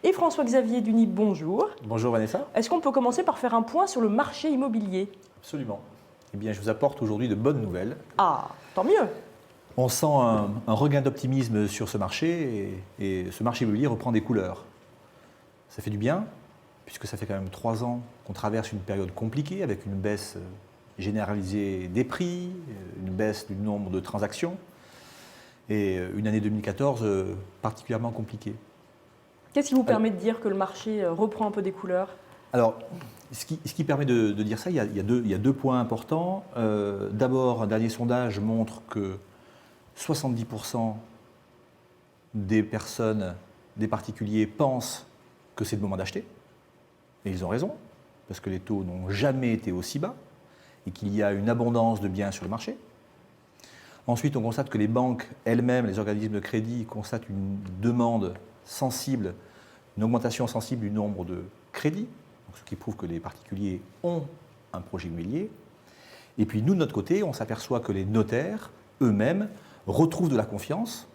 Et François-Xavier Duny, bonjour. Bonjour Vanessa. Est-ce qu'on peut commencer par faire un point sur le marché immobilier? Absolument. Eh bien, je vous apporte aujourd'hui de bonnes nouvelles. Ah, tant mieux. On sent un regain d'optimisme sur ce marché et ce marché immobilier reprend des couleurs. Ça fait du bien, puisque ça fait quand même 3 ans qu'on traverse une période compliquée avec une baisse généralisée des prix, une baisse du nombre de transactions et une année 2014 particulièrement compliquée. Qu'est-ce qui vous permet de dire que le marché reprend un peu des couleurs? Alors, ce qui permet de dire ça, il y a deux points importants. D'abord, un dernier sondage montre que 70% des personnes, des particuliers pensent que c'est le moment d'acheter. Et ils ont raison, parce que les taux n'ont jamais été aussi bas et qu'il y a une abondance de biens sur le marché. Ensuite, on constate que les banques elles-mêmes, les organismes de crédit, constatent une demande sensible, une augmentation sensible du nombre de crédits, donc ce qui prouve que les particuliers ont un projet immobilier. Et puis nous, de notre côté, on s'aperçoit que les notaires eux-mêmes retrouvent de la confiance.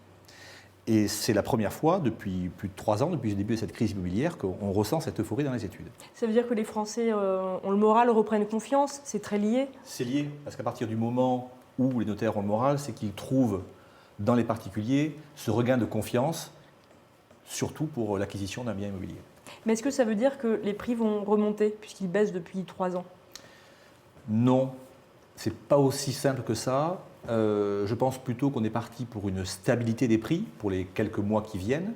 Et c'est la première fois depuis plus de 3 ans, depuis le début de cette crise immobilière, qu'on ressent cette euphorie dans les études. Ça veut dire que les Français ont le moral, reprennent confiance? C'est très lié? C'est lié, parce qu'à partir du moment où les notaires ont le moral, c'est qu'ils trouvent dans les particuliers ce regain de confiance, surtout pour l'acquisition d'un bien immobilier. Mais est-ce que ça veut dire que les prix vont remonter, puisqu'ils baissent depuis 3 ans? Non, c'est pas aussi simple que ça. Je pense plutôt qu'on est parti pour une stabilité des prix pour les quelques mois qui viennent.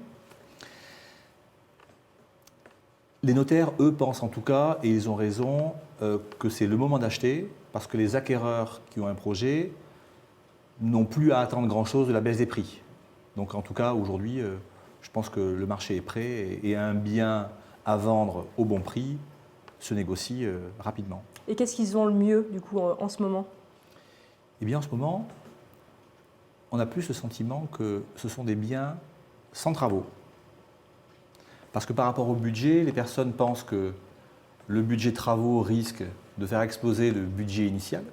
Les notaires, eux, pensent en tout cas, et ils ont raison, que c'est le moment d'acheter parce que les acquéreurs qui ont un projet n'ont plus à attendre grand-chose de la baisse des prix. Donc en tout cas, aujourd'hui, je pense que le marché est prêt et un bien à vendre au bon prix se négocie rapidement. Et qu'est-ce qu'ils ont le mieux, du coup, en ce moment? Eh bien, en ce moment, on a plus le sentiment que ce sont des biens sans travaux. Parce que par rapport au budget, les personnes pensent que le budget travaux risque de faire exploser le budget initial.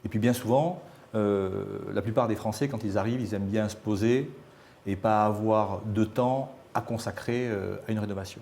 Et puis bien souvent, la plupart des Français, quand ils arrivent, ils aiment bien se poser et pas avoir de temps à consacrer à une rénovation.